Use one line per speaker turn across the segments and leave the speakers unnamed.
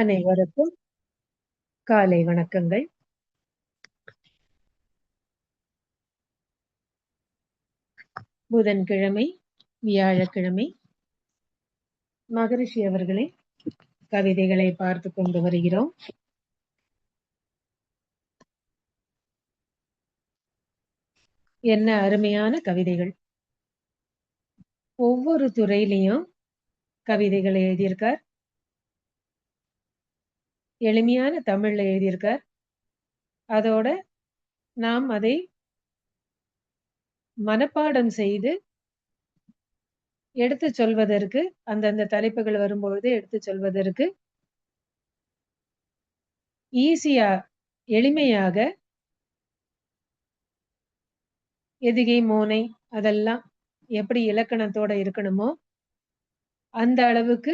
அனைவருக்கும் காலை வணக்கங்கள். புதன்கிழமை, வியாழக்கிழமை மகரிஷி அவர்களின் கவிதைகளை பார்த்து கொண்டு வருகிறோம். என்ன அருமையான கவிதைகள்! ஒவ்வொரு துறையிலையும் கவிதைகளை எழுதியிருக்கார். எளிமையான தமிழ்ல எழுதியிருக்கார். அதோட நாம் அதை மனப்பாடம் செய்து எடுத்து சொல்வதற்கு, அந்தந்த தலைப்புகள் வரும்பொழுது எடுத்து சொல்வதற்கு ஈஸியா, எளிமையாக எதுகை, மோனை அதெல்லாம் எப்படி இலக்கணத்தோட இருக்கணுமோ அந்த அளவுக்கு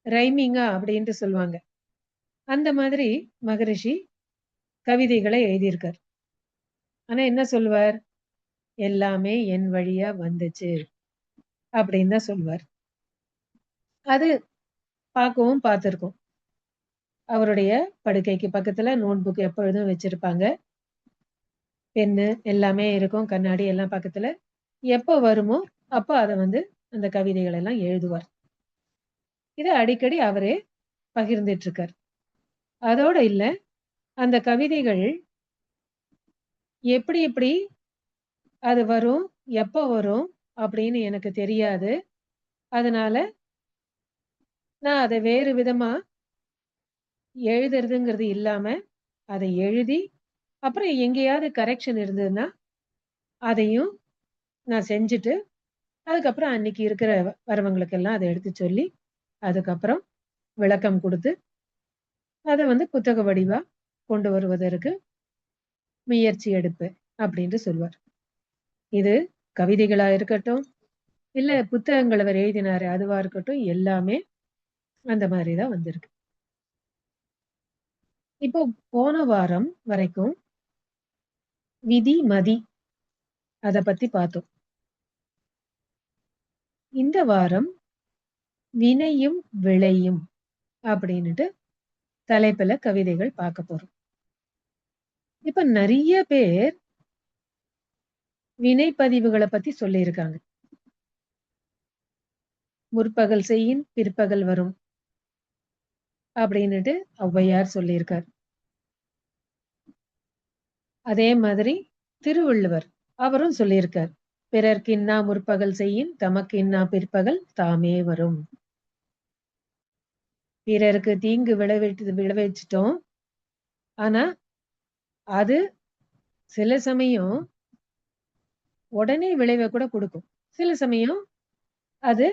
ரைமிங்கா அப்படின்ட்டு சொல்லுவாங்க. அந்த மாதிரி மகரிஷி கவிதைகளை எழுதியிருக்கார். ஆனா என்ன சொல்லுவார்? எல்லாமே என் வழியா வந்துச்சு அப்படின்னு தான் சொல்லுவார். அது பார்க்கவும் பார்த்திருக்கோம். அவருடைய படுக்கைக்கு பக்கத்துல நோட் புக் எப்பொழுதும் வச்சிருப்பாங்க. பென்னு எல்லாமே இருக்கும். கண்ணாடி எல்லாம் பக்கத்துல. எப்போ வருமோ அப்போ அதை அந்த கவிதைகள் எல்லாம் எழுதுவார். இதை அடிக்கடி அவரே பகிர்ந்துட்டு இருக்கார். அதோட இல்ல, அந்த கவிதைகள் எப்படி எப்படி அது வரும், எப்போ வரும் அப்படின்னு எனக்கு தெரியாது. அதனால நான் அதை வேறு விதமா எழுதுறதுங்கிறது இல்லாம அதை எழுதி அப்புறம் எங்கேயாவது கரெக்ஷன் இருந்ததுன்னா அதையும் நான் செஞ்சுட்டு அதுக்கப்புறம் அன்னைக்கு இருக்கிற வரவங்களுக்கெல்லாம் அதை எடுத்து சொல்லி அதுக்கப்புறம் விளக்கம் கொடுத்து அதை புத்தக வடிவா கொண்டு வருவதற்கு முயற்சி எடுப்பேன் அப்படின்ட்டு சொல்வார். இது கவிதைகளா இருக்கட்டும், இல்ல புத்தகங்கள் அவர் எழுதினாரு அதுவா இருக்கட்டும், எல்லாமே அந்த மாதிரிதான் வந்திருக்கு. இப்போ போன வாரம் வரைக்கும் விதி மதி அத பத்தி பார்த்தோம். இந்த வாரம் வினையும் விளையும் அப்படின்னுட்டு தலைப்புல கவிதைகள் பார்க்க போறோம். இப்ப நிறைய பேர் வினைப்பதிவுகளை பத்தி சொல்லியிருக்காங்க. முற்பகல் செய்யின் பிற்பகல் வரும் அப்படின்னுட்டு ஔவையார் சொல்லியிருக்கார். அதே மாதிரி திருவள்ளுவர் அவரும் சொல்லியிருக்கார். பிறர்க்கு இன்னா முற்பகல் செய்யின் தமக்கு இன்னா பிற்பகல் தாமே வரும். பிறருக்கு தீங்கு விளைவிச்சிட்டோம். ஆனா அது சில சமயம் உடனே விளைவை கூட கொடுக்கும். சில சமயம் அது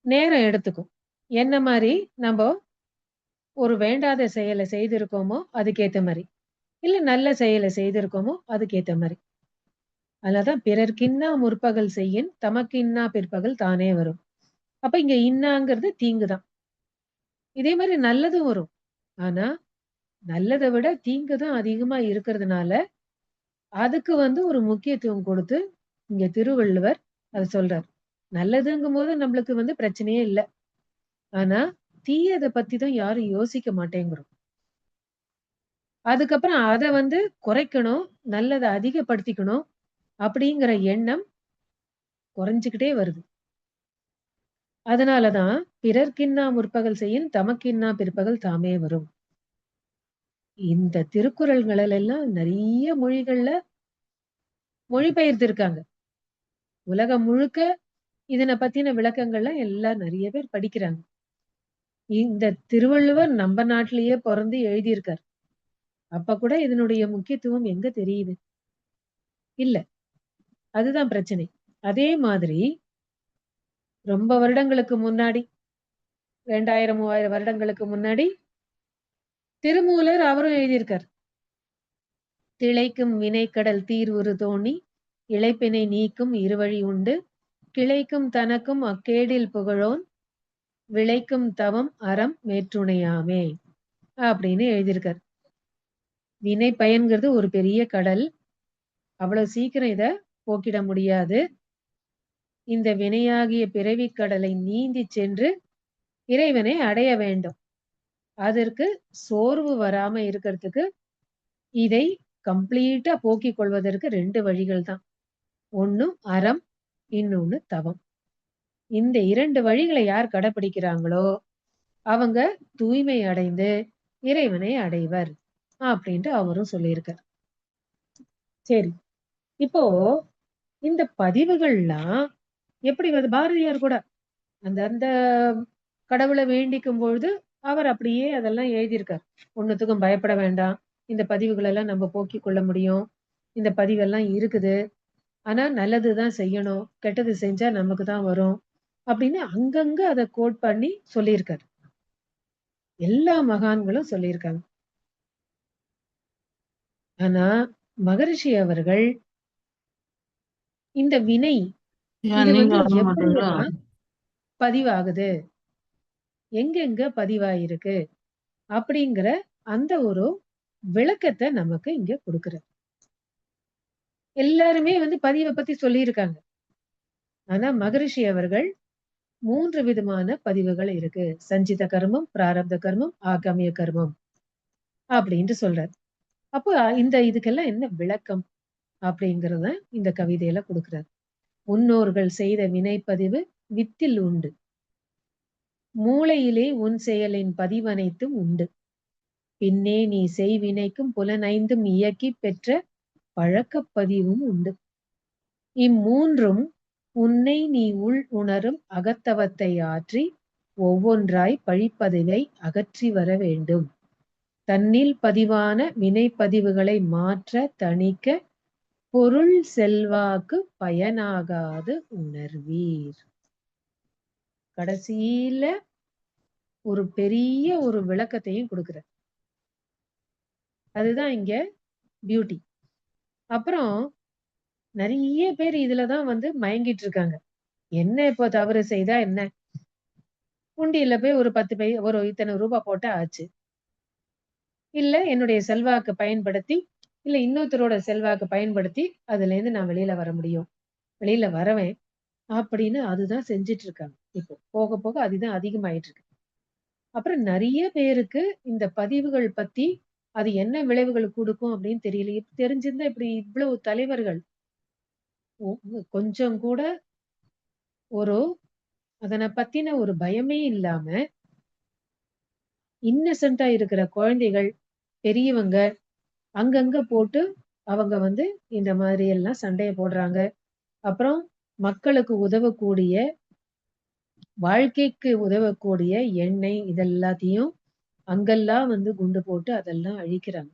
நேரம் எடுத்துக்கும். என்ன மாதிரி நம்ம ஒரு வேண்டாத செயலை செய்திருக்கோமோ அதுக்கேத்த மாதிரி, இல்ல நல்ல செயலை செய்திருக்கோமோ அதுக்கேத்த மாதிரி. அதனாலதான் பிறர்க்கின்னா முற்பகல் செய்யின் தமக்கு இன்னா பிற்பகல் தானே வரும். அப்ப இங்க இன்னாங்கிறது தீங்குதான். இதே மாதிரி நல்லதும் வரும். ஆனா நல்லதை விட தீங்குதான் அதிகமா இருக்கிறதுனால அதுக்கு ஒரு முக்கியத்துவம் கொடுத்து இங்க திருவள்ளுவர் அதை சொல்றார். நல்லதுங்கும் போது நம்மளுக்கு பிரச்சனையே இல்லை. ஆனா தீயதை பத்தி தான் யாரும் யோசிக்க மாட்டேங்கிறோம். அதுக்கப்புறம் அதை குறைக்கணும், நல்லதை அதிகப்படுத்திக்கணும் அப்படிங்கிற எண்ணம் குறைஞ்சுக்கிட்டே வருது. அதனாலதான் பிறர்க்கின்னா முற்பகல் செய்யின் தமக்கின்னா பிற்பகல் தாமே வரும். இந்த திருக்குறள்கள் எல்லாம் நிறைய மொழிகள்ல மொழிபெயர்த்திருக்காங்க. உலகம் முழுக்க இதனை பத்தின விளக்கங்கள்லாம் எல்லாம் நிறைய பேர் படிக்கிறாங்க. இந்த திருவள்ளுவர் நம்ம நாட்டிலேயே பிறந்து எழுதியிருக்கார். அப்ப கூட இதனுடைய முக்கியத்துவம் எங்க தெரியுது? இல்ல. அதுதான் பிரச்சனை. அதே மாதிரி ரொம்ப வருடங்களுக்கு முன்னாடி 2000, 3000 வருடங்களுக்கு முன்னாடி திருமூலர் அவரும் எழுதியிருக்கார். திளைக்கும் வினைக்கடல் தீர்வுறு தோணி இளைப்பினை நீக்கும் இருவழி உண்டு கிளைக்கும் தனக்கும் அக்கேடில் புகழோன் விளைக்கும் தவம் அறம் மேற்றுணையாமே அப்படின்னு எழுதியிருக்கார். வினை பயன்கிறது ஒரு பெரிய கடல். அவ்வளவு சீக்கிரம் இத போக்கிட முடியாது. இந்த வினையாகிய பிறவி கடலை நீந்தி சென்று இறைவனை அடைய வேண்டும். அதற்கு சோர்வு வராம இருக்கிறதுக்கு இதை கம்ப்ளீட்டா போக்கிக் கொள்வதற்கு 2 வழிகள் தான். ஒண்ணு அறம், இன்னொன்னு தவம். இந்த 2 வழிகளை யார் கடைப்பிடிக்கிறாங்களோ, அவங்க தூய்மை அடைந்து இறைவனை அடைவர். அப்படின்ட்டு அவரும் சொல்லியிருக்கார். சரி. இப்போ இந்த பதிவுகள்லாம் எப்படி வருது? பாரதியார் கூட அந்த அந்த கடவுள வேண்டிக்கும் பொழுது, அவர் அப்படியே அதெல்லாம் எழுதியிருக்கார். ஒண்ணுத்துக்கும் பயப்பட வேண்டாம். இந்த பதிவுகள் எல்லாம் நம்ம போக்கிக் கொள்ள முடியும். இந்த பதிவெல்லாம் இருக்குது. ஆனா நல்லது தான் செய்யணும். கெட்டது செஞ்சா நமக்கு தான் வரும். அப்படின்னு அங்கங்க அத கோட் பண்ணி சொல்லியிருக்காரு. எல்லா மகான்களும் சொல்லியிருக்காங்க. ஆனா மகரிஷி அவர்கள் இந்த வினை இது
நீங்க
வந்து
வர மாட்டீங்களா?
எப்படியெல்லாம் பதிவாகுது? எங்கெங்க பதிவாயிருக்கு? அப்படிங்கிற அந்த ஒரு விளக்கத்த நமக்கு இங்க குடுக்குறார். எல்லாருமே வந்து பதிவ பத்தி சொல்லியிருக்காங்க. ஆனா மகரிஷி அவர்கள் 3 விதமான பதிவுகள் இருக்கு. சஞ்சித கர்மம், பிராரப்த கர்மம், ஆகாமிய கர்மம் அப்படின்ட்டு சொல்றார். அப்போ இதுக்கெல்லாம் என்ன விளக்கம்? அப்படிங்கிறத இந்த கவிதையில குடுக்குறார். முன்னோர்கள் செய்த வினைப்பதிவு வித்தில் உண்டு. மூளையிலே உன் செயலின் பதிவனைத்தும் உண்டு. பின்னே நீ செய்வினைக்கும் புலனைந்தும் இயக்கிப் பெற்ற பழக்கப் பதிவும் உண்டு. இம்மூன்றும் உன்னை நீ உள் உணரும் அகத்தவத்தை ஆற்றி ஒவ்வொன்றாய் பழிப்பதிவை அகற்றி வர வேண்டும். தன்னில் பதிவான வினைப்பதிவுகளை மாற்ற தணிக்க பொருள் செல்வாக்கு பயனாகாது உணர்வீர். கடைசியில ஒரு பெரிய ஒரு விளக்கத்தையும் கொடுக்கிறார். அதுதான் இங்க பியூட்டி. அப்புறம் நிறைய பேர் இதுலதான் வந்து மயங்கிட்டு இருக்காங்க. என்ன இப்போ தவறு செய்தா என்ன? உண்டியல்ல போய் ஒரு 10 ஒரு இத்தனை ரூபாய் போட்டா ஆச்சு. இல்ல என்னுடைய செல்வாக்கு பயன்படுத்தி, இல்ல இன்னொருத்தரோட செல்வாக்கு பயன்படுத்தி அதுல இருந்து நான் வெளியில வர முடியும். வெளியில வரவேன் அப்படின்னு அதுதான் செஞ்சுட்டு இருக்காங்க. இப்போ போக போக அதுதான் அதிகமாயிட்டு இருக்கு. அப்புறம் நிறைய பேருக்கு இந்த பதிவுகள் பத்தி அது என்ன விளைவுகள் கொடுக்கும் அப்படின்னு தெரியல. தெரிஞ்சிருந்தா இப்படி இவ்வளவு தலைவர்கள் கொஞ்சம் கூட ஒரு அதனை பத்தின ஒரு பயமே இல்லாம இன்னசென்ட்டா இருக்கிற குழந்தைகள், பெரியவங்க அங்கங்க போட்டு அவங்க வந்து இந்த மாதிரி எல்லாம் சண்டைய போடுறாங்க. அப்புறம் மக்களுக்கு உதவக்கூடிய, வாழ்க்கைக்கு உதவக்கூடிய எண்ணெய் இதெல்லாத்தையும் அங்கெல்லாம் வந்து குண்டு போட்டு அதெல்லாம் அழிக்கிறாங்க.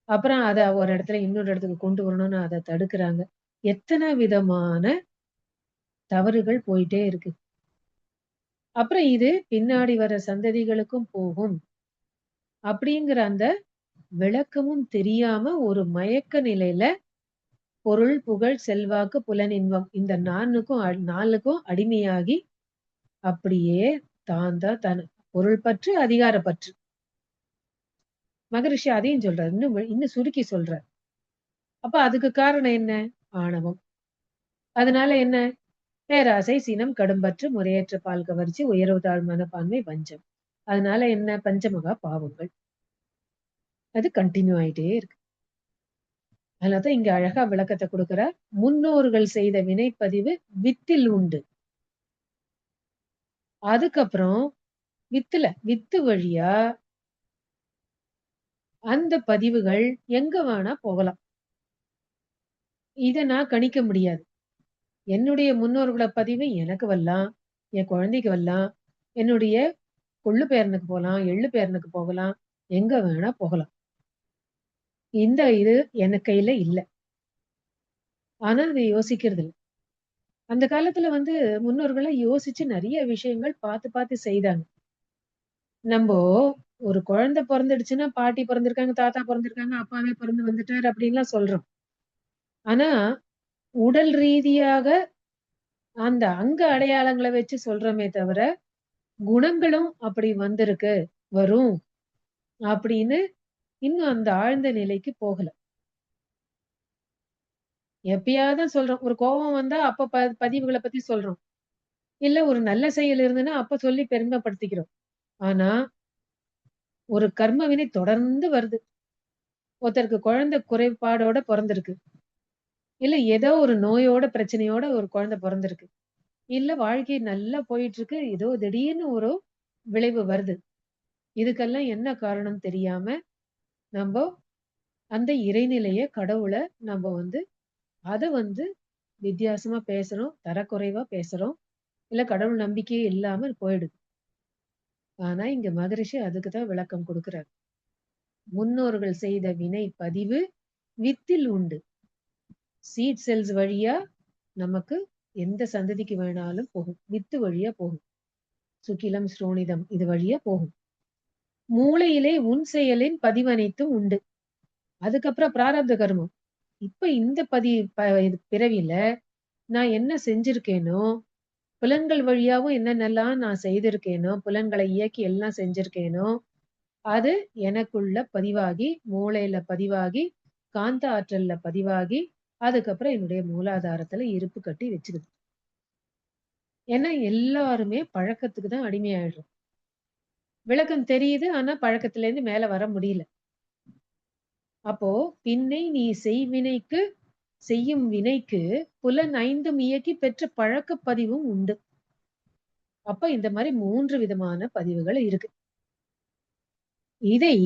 அப்புறம் அத ஒரு இடத்துல இன்னொரு இடத்துக்கு கொண்டு வரணும்னு அத தடுக்குறாங்க. எத்தனை விதமான தவறுகள் போயிட்டே இருக்கு. அப்புறம் இது பின்னாடி வர சந்ததிகளுக்கும் போகும். அப்படிங்கிற அந்த விளக்கமும் தெரியாம ஒரு மயக்க நிலையில பொருள், புகழ், செல்வாக்கு, புலனின்பம் இந்த 4க்கும் அடிமையாகி அப்படியே தான் பொருள் பற்று, அதிகார பற்று. மகரிஷி அதையும் சொல்றார். இன்னும் சுருக்கி சொல்றார். அப்ப அதுக்கு காரணம் என்ன? ஆணவம். அதனால என்ன? பேராசை, சினம், கடும்பற்று, முறையற்ற பால் கவர்ச்சி, உயர்வு தாழ் மனப்பான்மை, வஞ்சம். அதனால என்ன? பஞ்சமகா பாவங்கள். அது கண்டினியூ ஆயிட்டே இருக்கு. அதனாலதான் இங்க அழகா விளக்கத்தை கொடுக்கிறார். முன்னோர்கள் செய்த வினைப்பதிவு வித்தில் உண்டு. அதுக்கப்புறம் வித்து வழியா அந்த பதிவுகள் எங்க வேணா போகலாம். இத நான் கணிக்க முடியாது. என்னுடைய முன்னோர்களோட பதிவு எனக்கு வரலாம், என் குழந்தைக்கு வரலாம், என்னுடைய கொள்ளு பேரனுக்கு போகலாம், எள்ளு பேரனுக்கு போகலாம், எங்க வேணா போகலாம். இது எனக்கு கையில இல்ல. ஆனா அதை யோசிக்கிறது இல்ல. அந்த காலத்துல வந்து முன்னோர்கள்லாம் யோசிச்சு நிறைய விஷயங்கள் பார்த்து பார்த்து செய்தாங்க. நம்போ ஒரு குழந்தை பொறந்துடுச்சுன்னா, பாட்டி பொறந்திருக்காங்க, தாத்தா பொறந்திருக்காங்க, அப்பாவே பொறந்து வந்துட்டாரு அப்படின்லாம் சொல்றோம். ஆனா, உடல் ரீதியாக அந்த அங்க அடையாளங்கள வச்சு சொல்றோமே தவிர, குணங்களும் அப்படி வந்திருக்கு, வரும் அப்படின்னு இன்னும் அந்த ஆழ்ந்த நிலைக்கு போகல. எப்பயாவது தான் சொல்றோம். ஒரு கோபம் வந்தா அப்ப பதிவுகள பத்தி சொல்றோம். இல்ல ஒரு நல்ல செயல் இருந்ததுன்னா, அப்ப சொல்லி பெருமைப்படுத்திக்கிறோம். ஆனா, ஒரு கர்ம வினை தொடர்ந்து வருது. ஒருத்தருக்கு குழந்தை குறைபாடோட பொறந்திருக்கு. இல்ல ஏதோ ஒரு நோயோட, பிரச்சனையோட ஒரு குழந்தை பொறந்திருக்கு. இல்ல வாழ்க்கை நல்லா போயிட்டு இருக்கு. ஏதோ திடீர்னு ஒரு விளைவு வருது. இதுக்கெல்லாம் என்ன காரணம் தெரியாம, நம்ப அந்த இறைநிலைய, கடவுள நம்ப வந்து அத வந்து வித்தியாசமா பேசுறோம். தரக்குறைவா பேசுறோம். இல்ல கடவுள் நம்பிக்கையே இல்லாம போயிடுது. ஆனா, இங்க மகரிஷி அதுக்கு தான் விளக்கம் குடுக்குறார். முன்னோர்கள் செய்த வினை பதிவு வித்தில் உண்டு. சீட் செல்ஸ் வழியா நமக்கு எந்த சந்ததிக்கு வேணாலும் போகும். வித்து வழியா போகும். சுக்கிலம், ஸ்ரோணிதம் இது வழியா போகும். மூளையிலே உன் செயலின் பதிவனைத்தும் உண்டு. அதுக்கப்புறம் பிராரப்த கர்மம். இப்ப இந்த இது பிறவில நான் என்ன செஞ்சிருக்கேனோ, புலன்கள் வழியாவும் என்னென்னலாம் நான் செய்திருக்கேனோ, புலன்களை இயக்கி எல்லாம் செஞ்சிருக்கேனோ, அது எனக்குள்ள பதிவாகி, மூளையில பதிவாகி, காந்த ஆற்றல்ல பதிவாகி, அதுக்கப்புறம் என்னுடைய மூலாதாரத்துல இருப்பு கட்டி வச்சுக்குது. ஏன்னா எல்லாருமே பழக்கத்துக்கு தான் அடிமையாயிடுறோம். விளக்கம் தெரியுது. ஆனா பழக்கத்திலேருந்து மேல வர முடியல. அப்போ பின்னை நீ செய்வினைக்கு செய்யும் வினைக்கு புலன் 5ம் இயக்கி பெற்ற பழக்கப் பதிவும் உண்டு. அப்ப இந்த மாரி 3 விதமான பதிவுகள் இருக்கு. இதை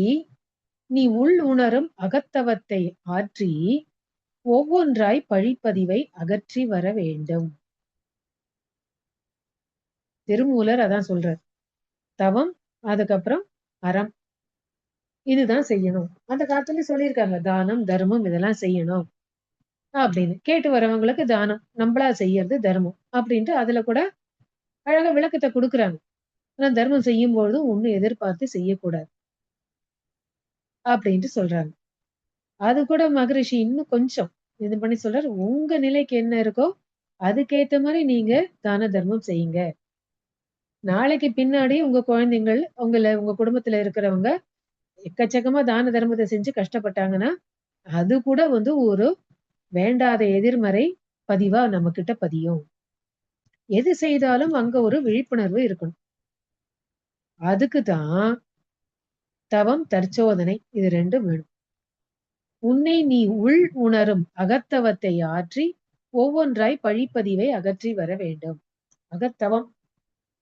நீ உள் உணரும் அகத்தவத்தை ஆற்றி ஒவ்வொன்றாய் பழிப்பதிவை அகற்றி வர வேண்டும். திருமூலர் அதான் சொல்றார். தவம், அதுக்கப்புறம் அறம். இதுதான் செய்யணும். அந்த காலத்துல சொல்லியிருக்காங்க. தானம், தர்மம் இதெல்லாம் செய்யணும். அப்படின்னு. கேட்டு வரவங்களுக்கு தானம். நம்பளா செய்யறது தர்மம். அப்படின்ட்டு அதுல கூட அழகா விளக்கத்த குடுக்குறாங்க. ஆனா தர்மம் செய்யும்பொழுதும் ஒண்ணும் எதிர்பார்த்து செய்யக்கூடாது. அப்படின்ட்டு சொல்றாங்க. அது கூட மகரிஷி இன்னும் கொஞ்சம் இது பண்ணி சொல்றாரு. உங்க நிலைக்கு என்ன இருக்கோ, அதுக்கேத்த மாரி நீங்க தான தர்மம் செய்யுங்க. நாளைக்கு பின்னாடி உங்க குழந்தைங்கள், உங்க குடும்பத்துல இருக்கிறவங்க எக்கச்சக்கமா தான தர்மத்த செஞ்சு கஷ்டப்பட்டாங்கன்னா, அது கூட வந்து ஒரு வேண்டாத எதிர்மறை பதிவா நம்மகிட்ட பதியும். எது செய்தாலும் அங்க ஒரு விழிப்புணர்வு இருக்கணும். அதுக்கு தான் தவம், தற்சோதனை இது 2ம் வேணும். உன்னை நீ உள் உணரும் அகத்தவத்தை ஆற்றி ஒவ்வொன்றாய் பழிப்பதிவை அகற்றி வர வேண்டும். அகத்தவம்.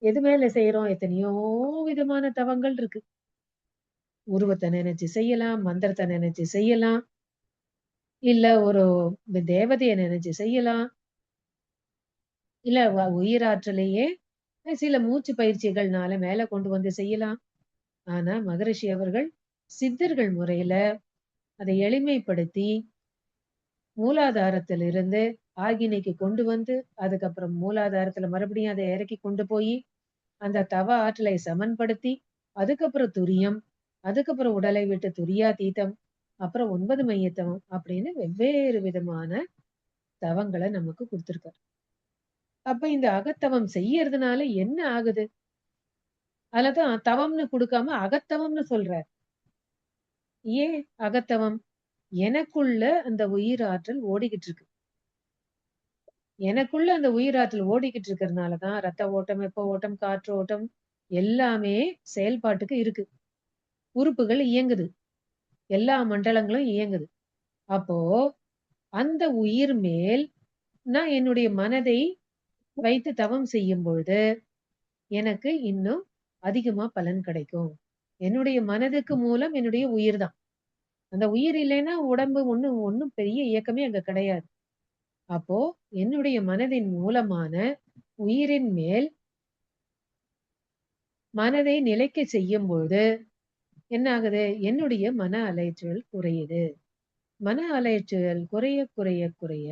எது மேல செய்றோம்? எத்தனையோ விதமான தவங்கள் இருக்கு. உருவத்த நினைச்சு செய்யலாம், மந்திரத்த நினைச்சு செய்யலாம், இல்ல ஒரு தேவதைய நினைச்சு செய்யலாம், இல்ல உயிராற்றலையே சில மூச்சு பயிற்சிகள்னால மேல கொண்டு வந்து செய்யலாம். ஆனா மகரிஷி அவர்கள் சித்தர்கள் முறையில அதை எளிமைப்படுத்தி மூலாதாரத்திலிருந்து ஆகினைக்கு கொண்டு வந்து, அதுக்கப்புறம் மூலாதாரத்துல மறுபடியும் அத இறக்கி கொண்டு போயி, அந்த தவ ஆற்றலை சமன்படுத்தி, அதுக்கப்புறம் துரியம், அதுக்கப்புறம் உடலை விட்டு துரியாதீதம், அப்புறம் 9 மையத்தவம் அப்படின்னு வெவ்வேறு விதமான தவங்கள நமக்கு குடுத்திருக்காரு. அப்ப இந்த அகத்தவம் செய்யறதுனால என்ன ஆகுது? அதுலதான் தவம்னு குடுக்காம அகத்தவம்னு சொல்றார். ஏன் அகத்தவம்? எனக்குள்ள அந்த உயிர் ஆற்றல் ஓடிக்கிட்டு இருக்கு. எனக்குள்ள அந்த உயிராற்றல் ஓடிக்கிட்டு இருக்கிறதுனால தான் ரத்த ஓட்டம், வெப்ப ஓட்டம், காற்று ஓட்டம் எல்லாமே செயல்பாட்டுக்கு இருக்கு. உறுப்புகள் இயங்குது. எல்லா மண்டலங்களும் இயங்குது. அப்போ அந்த உயிர் மேல் நான் என்னுடைய மனதை வைத்து தவம் செய்யும் பொழுது, எனக்கு இன்னும் அதிகமா பலன் கிடைக்கும். என்னுடைய மனதுக்கு மூலம் என்னுடைய உயிர் தான். அந்த உயிர் இல்லைன்னா உடம்பு ஒண்ணும் ஒண்ணும் பெரிய இயக்கமே அங்க கிடையாது. அப்போ என்னுடைய மனதின் மூலமான உயிரின் மேல் மனதை நிலைக்க செய்யும்பொழுது என்ன ஆகுது? என்னுடைய மன அலைச்சல் குறையுது. மன அலைச்சல் குறைய, குறைய, குறைய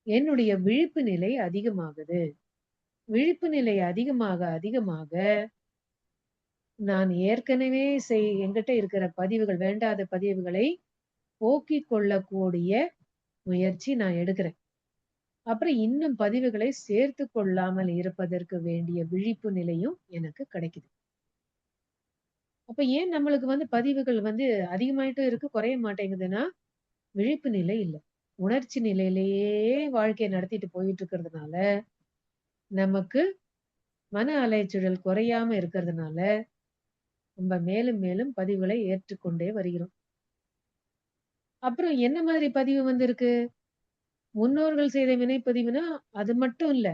என்னுடைய விழிப்பு நிலை அதிகமாகுது. விழிப்பு நிலை அதிகமாக, அதிகமாக நான் ஏற்கனவே என்கிட்ட இருக்கிற பதிவுகள், வேண்டாத பதிவுகளை போக்கிக் கொள்ளக்கூடிய முயற்சி நான் எடுக்கிறேன். அப்புறம் இன்னும் பதிவுகளை சேர்த்துக் கொள்ளாமல் இருப்பதற்கு வேண்டிய விழிப்பு நிலையும் எனக்கு கிடைக்குது. அப்ப ஏன் நம்மளுக்கு வந்து பதிவுகள் வந்து அதிகமாயிட்டும் இருக்கு, குறைய மாட்டேங்குதுன்னா, விழிப்பு நிலை இல்ல. உணர்ச்சி நிலையிலேயே வாழ்க்கைய நடத்திட்டு போயிட்டு இருக்கிறதுனால, நமக்கு மன அலைச்சூழல் குறையாம இருக்கிறதுனால நம்ம மேலும் மேலும் பதிவுகளை ஏற்றுக்கொண்டே வருகிறோம். அப்புறம் என்ன மாதிரி பதிவு வந்திருக்கு? முன்னோர்கள் செய்த வினைப்பதிவுனா அது மட்டும் இல்ல.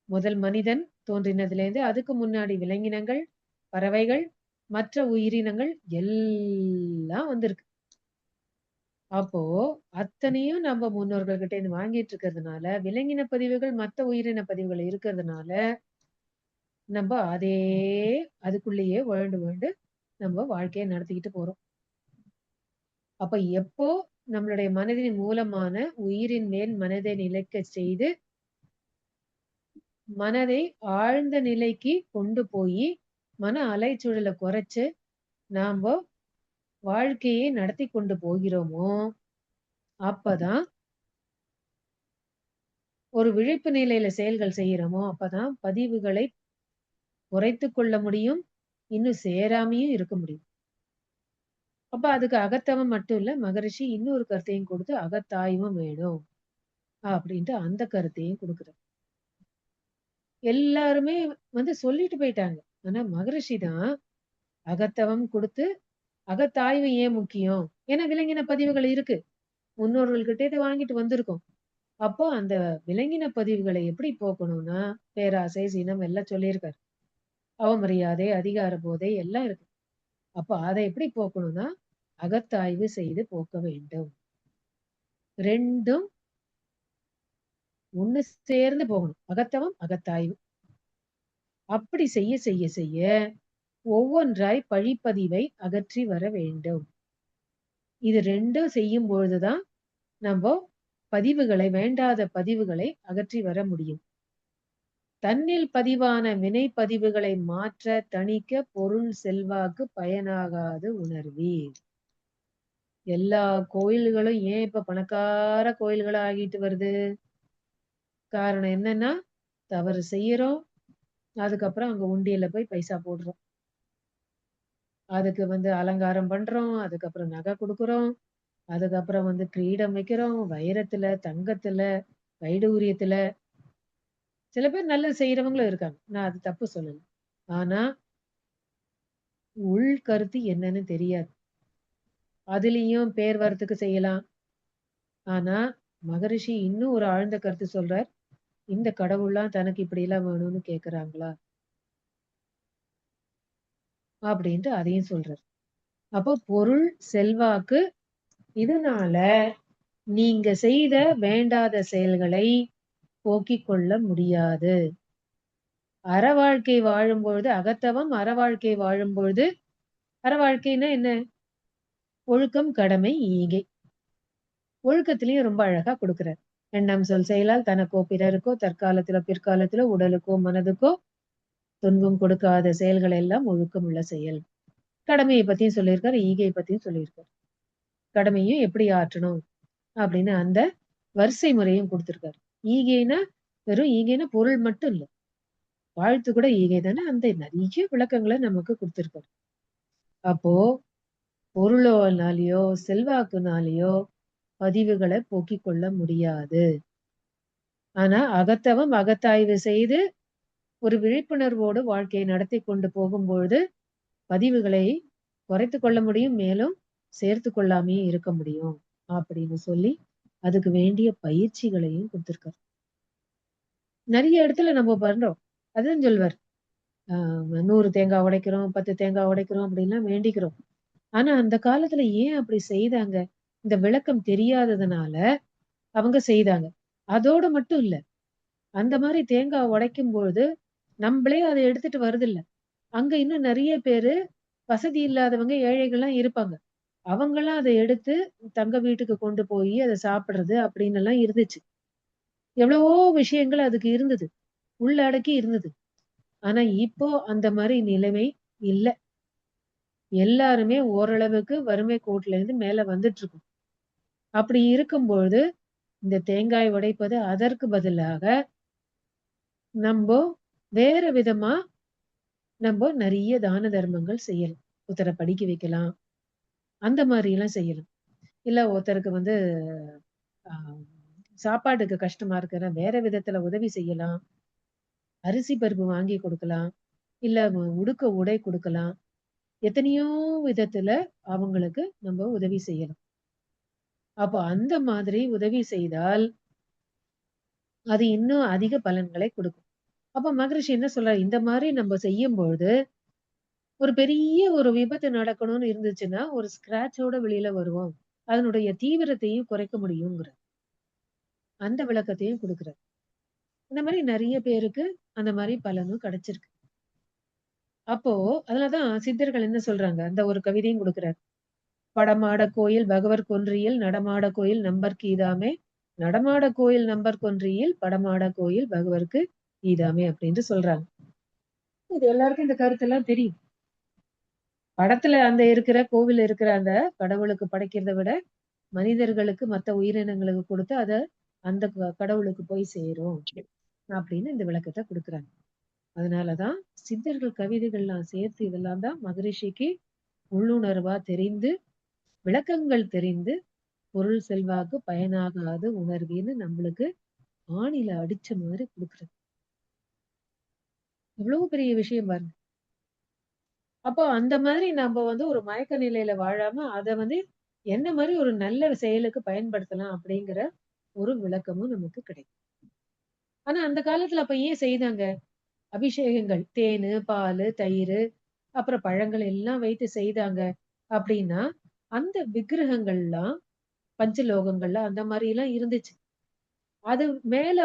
முதல் மனிதன் தோன்றினதிலேருந்து அதுக்கு முன்னாடி விலங்கினங்கள், பறவைகள், மற்ற உயிரினங்கள் எல்லாம் வந்திருக்கு. அப்போ அத்தனையும் நம்ம முன்னோர்கள் கிட்ட இருந்து வாங்கிட்டு இருக்கிறதுனால, விலங்கின பதிவுகள், மத்த உயிரின பதிவுகள் இருக்கிறதுனால, நம்ப அதே அதுக்குள்ளேயே உழண்டு உழண்டு நம்ம வாழ்க்கைய நடத்திக்கிட்டு போறோம். அப்ப எப்போ நம்மளுடைய மனதின் மூலமான உயிரின் மேல் மனதை நிலைக்கச் செய்து, மனதை ஆழ்ந்த நிலைக்கு கொண்டு போயி, மன அலைச்சூழல குறைச்சு, நாம்ப வாழ்க்கையை நடத்திக் கொண்டு போகிறோமோ, அப்பதான் ஒரு விழிப்பு நிலையில செயல்கள் செய்யறோமோ, அப்பதான் பதிவுகளை குறைத்துக் கொள்ள முடியும். இன்னும் சேராமயும் இருக்க முடியும். அப்ப அதுக்கு அகத்தவம் மட்டும் இல்ல, மகரிஷி இன்னொரு கருத்தையும் கொடுத்து அகத்தாய்வும் வேணும். அப்படின்ட்டு அந்த கருத்தையும் குடுக்குறார். எல்லாருமே சொல்லிட்டு போயிட்டாங்க. ஆனா மகரிஷி தான் அகத்தவம் குடுத்து, அகத்தாய்வு ஏன் முக்கியம்? ஏன்னா விலங்கின பதிவுகள் இருக்கு. முன்னோர்கள் கிட்ட இத வாங்கிட்டு வந்திருக்கோம். அப்போ அந்த விலங்கின பதிவுகளை எப்படி போக்கணும்னா, பேராசை, சினம் எல்லாம் சொல்லியிருக்காரு. அவமரியாதை, அதிகார போதை எல்லாம் இருக்கு. அப்ப அத எப்படி போக்கணும்னா, அகத்தாய்வு செய்து போக்க வேண்டும். 2ம் ஒண்ணு சேர்ந்து போகணும். அகத்தவம், அகத்தாய்வு. அப்படி செய்ய செய்ய செய்ய ஒவ்வொன்றாய் பழிப்பதிவை அகற்றி வர வேண்டும். இது 2ம் செய்யும் பொழுதுதான் நம்ப பதிவுகளை வேண்டாத பதிவுகளை அகற்றி வர முடியும். தன்னில் பதிவான வினை பதிவுகளை மாற்ற தணிக்க பொருள் செல்வாக்கு பயனாகாது உணர்வீர். எல்லா கோயில்களும் ஏன் இப்ப பணக்கார கோயில்களா ஆகிட்டு வருது? காரணம் என்னன்னா, தவறு செய்யறோம். அதுக்கப்புறம் அங்க உண்டியல்ல போய் பைசா போடுறோம். அதுக்கு அலங்காரம் பண்றோம். அதுக்கப்புறம் நகை குடுக்குறோம். அதுக்கப்புறம் கிரீடம் வைக்கிறோம். வைரத்துல, தங்கத்துல, வைடூரியத்துல. சில பேர் நல்லது செய்றவங்களும் இருக்காங்க. நான் அது தப்பு சொல்லல. ஆனா, உள் கருத்து என்னன்னு தெரியாது. அதுலயும் பேர் வரத்துக்கு செய்யலாம். ஆனா, மகரிஷி இன்னும் ஒரு ஆழ்ந்த கருத்து சொல்றார். இந்த கடவுள்லாம் தனக்கு இப்படிலாம் வேணும்னு கேட்கறாங்களா? அப்படின்ட்டு அதையும் சொல்றார். அப்போ பொருள், செல்வாக்கு இதனால நீங்க செய்த வேண்டாத செயல்களை போக்கிக் கொள்ள முடியாது. அற வாழ்க்கை வாழும்பொழுது அகத்தவம் அற வாழ்க்கை வாழும்பொழுது அற வாழ்க்கைன்னா என்ன? ஒழுக்கம், கடமை, ஈகை. ஒழுக்கத்திலயும் ரொம்ப அழகா குடுக்குறார். எண்ணம், சொல், செயலால் தனக்கோ, பிறருக்கோ, தற்காலத்திலோ, பிற்காலத்திலோ, உடலுக்கோ, மனதுக்கோ துன்பம் கொடுக்காத செயல்கள் எல்லாம் ஒழுக்கம் உள்ள செயல். கடமைய பத்தியும் சொல்லியிருக்காரு. ஈகைய பத்தியும் சொல்லியிருக்காரு. கடமையும் எப்படி ஆற்றணும் அப்படின்னு அந்த வரிசை முறையும் குடுத்திருக்காரு. ஈகைன்னா வெறும் ஈகைன்னா பொருள் மட்டும் இல்ல. வாழ்த்து கூட ஈகை தானே. அந்த நெறைய விளக்கங்கள நமக்கு குடுத்திருக்காரு. அப்போ பொருளோனாலயோ, செல்வாக்குனாலயோ பதிவுகள போக்கிக் கொள்ள முடியாது. ஆனா அகத்தவம், அகத்தாய்வு செய்து ஒரு விழிப்புணர்வோடு வாழ்க்கையை நடத்திக் கொண்டு போகும்பொழுது, பதிவுகளை குறைத்துக் கொள்ள முடியும். மேலும் சேர்த்துக் கொள்ளாமயே இருக்க முடியும். அப்படின்னு சொல்லி, அதுக்கு வேண்டிய பயிற்சிகளையும் குடுத்திருக்காரு. நெறைய இடத்துல நம்ம பண்றோம். அதான் சொல்வார். ஆ 100 தேங்காய் உடைக்கிறோம், 10 தேங்காய் உடைக்கிறோம் அப்படின்லாம் வேண்டிக்கிறோம். ஆனா அந்த காலத்துல ஏன் அப்படி செய்தாங்க? இந்த விளக்கம் தெரியாததுனால அவங்க செய்தாங்க. அதோட மட்டும் இல்ல. அந்த மாரி தேங்காய் உடைக்கும்பொழுது, நம்பளே அத எடுத்துட்டு வரதில்ல. அங்க இன்னும் நெறைய பேரு வசதி இல்லாதவங்க, ஏழைகள்லாம் இருப்பாங்க. அவங்கலாம் அத எடுத்து தங்க வீட்டுக்கு கொண்டு போயி அத சாப்பிடுறது அப்படின்னெல்லாம் இருந்துச்சு. எவ்வளவோ விஷயங்கள் அதுக்கு இருந்தது. உள்ளடக்கி இருந்தது. ஆனா இப்போ அந்த மாரி நிலைமை இல்ல. எல்லாருமே ஓரளவுக்கு வறுமை கோட்ல இருந்து மேல வந்துட்டுருக்கோம். அப்படி இருக்கும்பொழுது, இந்த தேங்காய் உடைப்பது அதற்கு பதிலாக, நம்போ வேற விதமா நெறைய தான தர்மங்கள் செய்யலாம். ஒருத்தர படிக்க வைக்கலாம். அந்த மாரிலாம் செய்யலாம். இல்ல ஒருத்தருக்கு அ சாப்பாட்டுக்கு கஷ்டமா இருக்குன்னா, வேற விதத்துல உதவி செய்யலாம். அரிசி பருப்பு வாங்கி கொடுக்கலாம், இல்ல உடுக்க உடை கொடுக்கலாம். எத்தனையோ விதத்துல அவங்களுக்கு நம்ம உதவி செய்யலாம். அப்போ அந்த மாதிரி உதவி செய்தால் அது இன்னும் அதிக பலன்களை கொடுக்கும். அப்ப மகரிஷி என்ன சொல்றாரு, இந்த மாதிரி நம்ம செய்யும்பொழுது ஒரு பெரிய ஒரு விபத்து நடக்கணும்னு இருந்துச்சுன்னா, ஒரு ஸ்கிராட்சோட வெளியில வருவோம். அதனுடைய தீவிரத்தையும் குறைக்க முடியுங்கிறார். அந்த விளக்கத்தையும் குடுக்குறார். இந்த மாரி நெறைய பேருக்கு அந்த மாரி பலனும் கிடைச்சிருக்கு. அப்போ அதனாலதான் சித்தர்கள் என்ன சொல்றாங்க, அந்த ஒரு கவிதையும் குடுக்குறார். "படமாட கோயில் பகவர் கொன்றியில் நடமாட கோயில் நம்பர்க்கு ஈதாமே, நடமாட கோயில் நம்பர் கொன்றியில் படமாட கோயில் பகவர்க்கு ஈதாமே" அப்படின்னு சொல்றாங்க. இது எல்லாருக்கும் இந்த கருத்தெல்லாம் தெரியும். படத்துல அந்த இருக்கிற கோவில்ல இருக்கிற அந்த கடவுளுக்கு படைக்கிறத விட, மனிதர்களுக்கு மத்த உயிரினங்களுக்கு குடுத்து அத அந்த கடவுளுக்கு போய் சேரும். அப்படின்னு இந்த விளக்கத்த குடுக்குறாங்க. அதனாலதான் சித்தர்கள் கவிதைகள்லாம் சேர்த்து இதெல்லாம் தான் மகரிஷிக்கு உள்ளுணர்வா தெரிந்து, விளக்கங்கள் தெரிந்து, பொருள் செல்வாக்கு பயனாகாது உணர்வீன்னு நம்மளுக்கு ஆணில அடிச்ச மாதிரி குடுக்குறது. எவ்வளவு பெரிய விஷயம் பாருங்க. அப்போ அந்த மாதிரி நம்ம ஒரு மயக்க நிலையில வாழாம, அத என்ன மாரி ஒரு நல்ல செயலுக்கு பயன்படுத்தலாம் அப்படிங்கிற ஒரு விளக்கமும் நமக்கு கிடைக்கும். ஆனா அந்த காலத்துல அப்ப ஏன் செய்தாங்க? அபிஷேகங்கள். தேனு, பாலு, தயிரு, அப்புறம் பழங்கள் எல்லாம் வைத்து செய்தாங்க. அப்படின்னா, அந்த விக்கிரகங்கள்லாம் பஞ்சலோகங்கள்ல அந்த மாரிலாம் இருந்துச்சு. அது மேல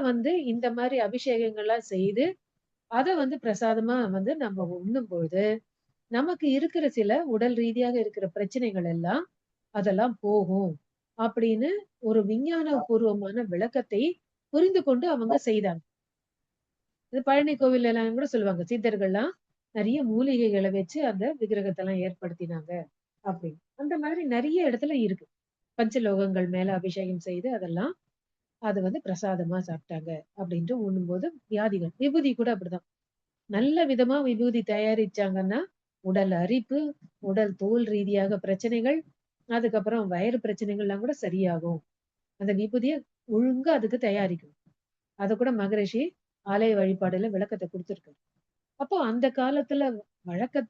இந்த மாரி அபிஷேகங்கள்லாம் செய்து, அத பிரசாதமா நம்ம உண்ணும்பொழுது, நமக்கு இருக்கிற சில உடல் ரீதியாக இருக்கிற பிரச்சனைகள் எல்லாம், அதெல்லாம் போகும். அப்படின்னு ஒரு விஞ்ஞானபூர்வமான விளக்கத்தை புரிந்து கொண்டு அவங்க செய்தாங்க. இது பழனி கோவில் எல்லாம் கூட சொல்லுவாங்க. சித்தர்கள்லாம் நெறைய மூலிகைகள வச்சு அந்த விக்கிரகத்தெல்லாம் ஏற்படுத்தினாங்க அப்படின்னு. அந்த மாதிரி நெறைய இடத்துல இருக்கு. பஞ்சலோகங்கள் மேல அபிஷேகம் செய்து அதெல்லாம் அத பிரசாதமா சாப்பிட்டாங்க அப்படின்ட்டு உண்ணும்போது வியாதிகள். விபூதி கூட அப்படிதான். நல்ல விதமா விபூதி தயாரிச்சாங்கன்னா, உடல் அரிப்பு, உடல் தோல் ரீதியாக பிரச்சனைகள், அதுக்கப்புறம் வயிறு பிரச்சனைகள்லாம் கூட சரியாகும். அந்த விபூதிய ஒழுங்கா அதுக்கு தயாரிக்கணும். அத கூட மகரிஷி ஆலய வழிபாடுல விளக்கத்த குடுத்திருக்காரு. அப்போ அந்த காலத்துல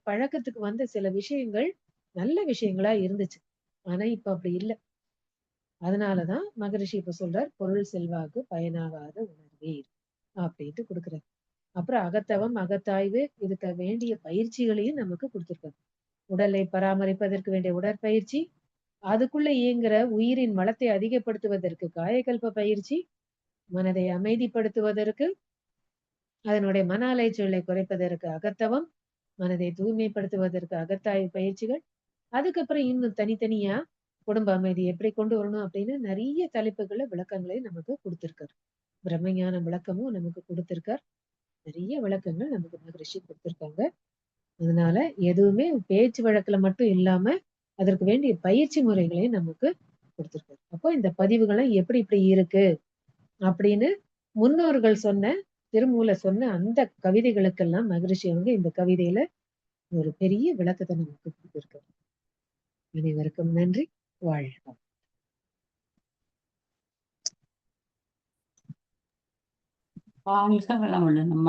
பழக்கத்துக்கு வந்த சில விஷயங்கள் நல்ல விஷயங்களா இருந்துச்சு. ஆனா இப்ப அப்படி இல்ல. அதனாலதான் மகரிஷி இப்ப சொல்றார், பொருள் செல்வாக்கு பயனாகாத உணர்வீர் அப்படின்ட்டு குடுக்குறாரு. அப்புறம் அகத்தவம், அகத்தாய்வு இதுக்கு வேண்டிய பயிற்சிகளையும் நமக்கு குடுத்திருக்காரு. உடலை பராமரிப்பதற்கு வேண்டிய உடற்பயிற்சி, அதுக்குள்ள இயங்குற உயிரின் வளத்தை அதிகப்படுத்துவதற்கு காயகல்ப பயிற்சி, மனதை அமைதிப்படுத்துவதற்கு, அதனுடைய மன அலைச்சலை குறைப்பதற்கு அகத்தவம், மனதை தூய்மைப்படுத்துவதற்கு அகத்தாய்வு பயிற்சிகள், அதுக்கப்புறம் இன்னும் தனித்தனியா குடும்ப அமைதி எப்படி கொண்டு வரணும் அப்படின்னு நிறைய தலைப்புகள விளக்கங்களை நமக்கு குடுத்திருக்காரு. பிரம்மஞான விளக்கமும் நமக்கு குடுத்திருக்கார். நிறைய விளக்கங்கள் நமக்கு மகரிஷி குடுத்திருக்காங்க. அதனால எதுவுமே பேச்சு வழக்குல மட்டும் இல்லாம, அதற்கு வேண்டிய பயிற்சி முறைகளையும் நமக்கு குடுத்திருக்காரு. அப்போ இந்த பதிவுகள்லாம் எப்படி இப்படி இருக்கு அப்படின்னு முன்னோர்கள் சொன்ன, திருமூலர் சொன்ன அந்த கவிதைகளுக்கெல்லாம் மகரிஷி இந்த கவிதையில ஒரு பெரிய விளக்கத்த நமக்கு குடுத்திருக்காரு. அனைவருக்கும் நன்றி. வாழ்க.
வாழ்க வளமுடன் அம்மா.